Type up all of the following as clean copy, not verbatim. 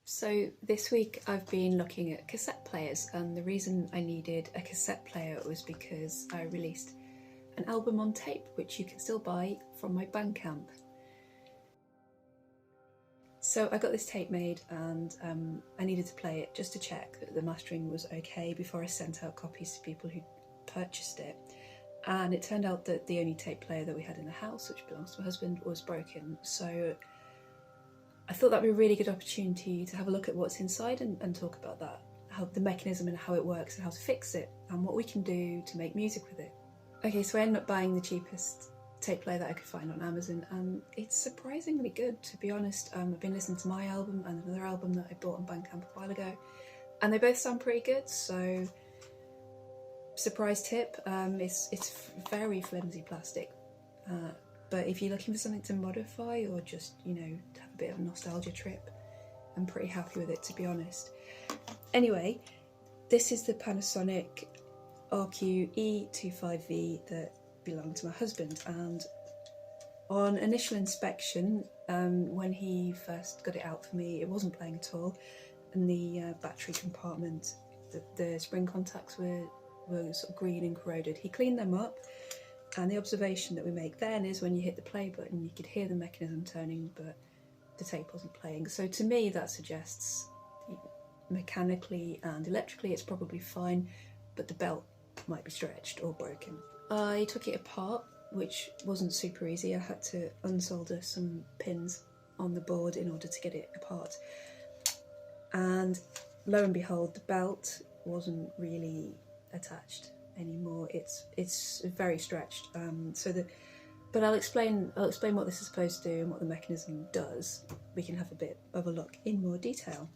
So this week I've been looking at cassette players, and the reason I needed a cassette player was because I released an album on tape which you can still buy from my Bandcamp. So I got this tape made and I needed to play it just to check that the mastering was okay before I sent out copies to people who purchased it. And it turned out that the only tape player that we had in the house, which belongs to my husband, was broken. So I thought that'd be a really good opportunity to have a look at what's inside and talk about that, how the mechanism and how it works and how to fix it and what we can do to make music with it. Okay, so I ended up buying the cheapest tape player that I could find on Amazon, and it's surprisingly good, to be honest. I've been listening to my album and another album that I bought on Bandcamp a while ago, and they both sound pretty good. So surprise tip, it's very flimsy plastic, but if you're looking for something to modify or just, you know, to have a bit of a nostalgia trip, I'm pretty happy with it, to be honest. Anyway, this is the Panasonic RQ-E25V that belonged to my husband, and on initial inspection, when he first got it out for me, it wasn't playing at all, and the battery compartment, the spring contacts were sort of green and corroded. He cleaned them up, and the observation that we make then is when you hit the play button you could hear the mechanism turning, but the tape wasn't playing. So to me that suggests mechanically and electrically it's probably fine, but the belt might be stretched or broken. I took it apart, which wasn't super easy. I had to unsolder some pins on the board in order to get it apart, and lo and behold, the belt wasn't really attached anymore. It's very stretched. But I'll explain what this is supposed to do and what the mechanism does. We can have a bit of a look in more detail.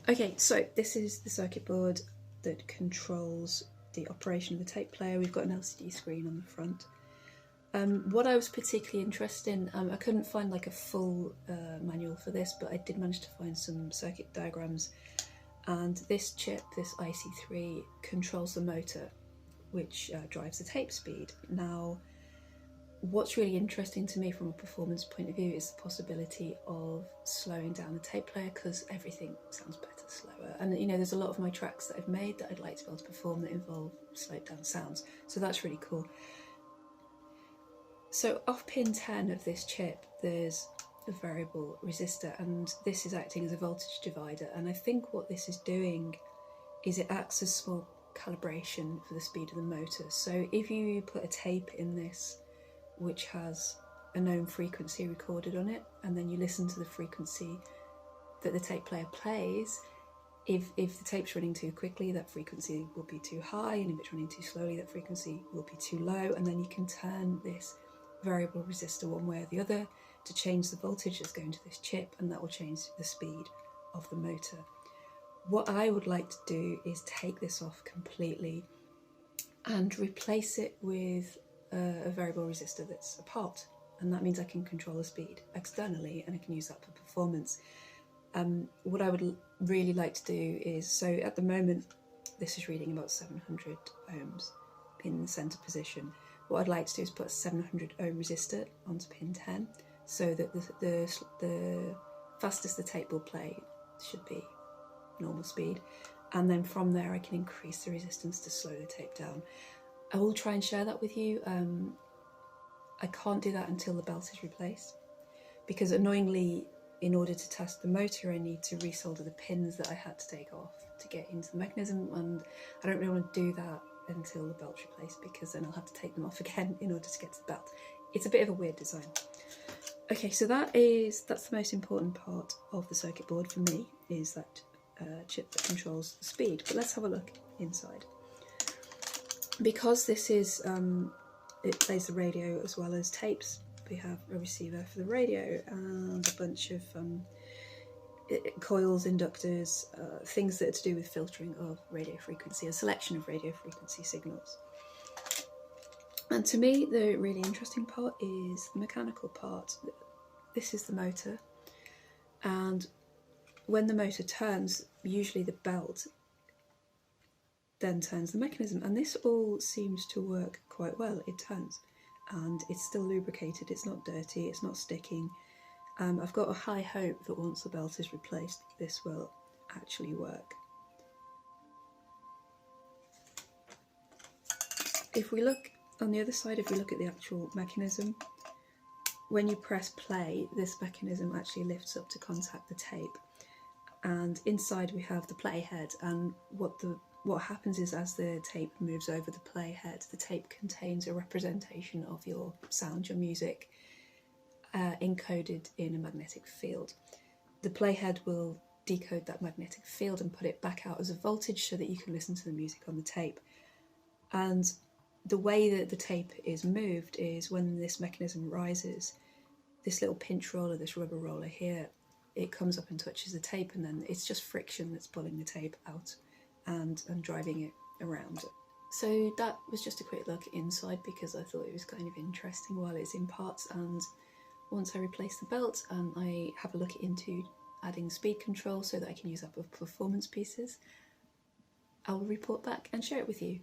Okay, so this is the circuit board that controls the operation of the tape player. We've got an LCD screen on the front. What I was particularly interested in, I couldn't find like a full manual for this, but I did manage to find some circuit diagrams. And this chip, this IC3, controls the motor, which drives the tape speed. Now, what's really interesting to me from a performance point of view is the possibility of slowing down the tape player, because everything sounds better slower. And you know, there's a lot of my tracks that I've made that I'd like to be able to perform that involve slowed down sounds. So that's really cool. So off pin 10 of this chip, there's a variable resistor, and this is acting as a voltage divider. And I think what this is doing is it acts as small calibration for the speed of the motor. So if you put a tape in this which has a known frequency recorded on it, and then you listen to the frequency that the tape player plays, if the tape's running too quickly, that frequency will be too high, and if it's running too slowly, that frequency will be too low. And then you can turn this variable resistor one way or the other to change the voltage that's going to this chip, and that will change the speed of the motor. What I would like to do is take this off completely and replace it with a variable resistor that's apart, and that means I can control the speed externally and I can use that for performance. What I would really like to do is, so at the moment this is reading about 700 ohms in the center position. What I'd like to do is put a 700 ohm resistor onto pin 10, so that the fastest the tape will play should be normal speed, and then from there I can increase the resistance to slow the tape down. I will try and share that with you. I can't do that until the belt is replaced, because annoyingly, in order to test the motor I need to resolder the pins that I had to take off to get into the mechanism, and I don't really want to do that until the belt's replaced, because then I'll have to take them off again in order to get to the belt. It's a bit of a weird design. Okay, so that's the most important part of the circuit board for me, is that chip that controls the speed. But let's have a look inside. Because this is, it plays the radio as well as tapes, we have a receiver for the radio and a bunch of coils, inductors, things that are to do with filtering of radio frequency, a selection of radio frequency signals. And to me, the really interesting part is the mechanical part. This is the motor, and when the motor turns, usually the belt then turns the mechanism, and this all seems to work quite well. It turns, and it's still lubricated, it's not dirty, it's not sticking, I've got a high hope that once the belt is replaced, this will actually work. If we look on the other side, if we look at the actual mechanism, when you press play, this mechanism actually lifts up to contact the tape. And inside we have the playhead, and what happens is as the tape moves over the playhead, the tape contains a representation of your sound, your music, encoded in a magnetic field. The playhead will decode that magnetic field and put it back out as a voltage so that you can listen to the music on the tape. And the way that the tape is moved is when this mechanism rises, this little pinch roller, this rubber roller here, it comes up and touches the tape, and then it's just friction that's pulling the tape out and driving it around. So that was just a quick look inside because I thought it was kind of interesting while it's in parts, and once I replace the belt, I have a look into adding speed control so that I can use that with performance pieces. I will report back and share it with you.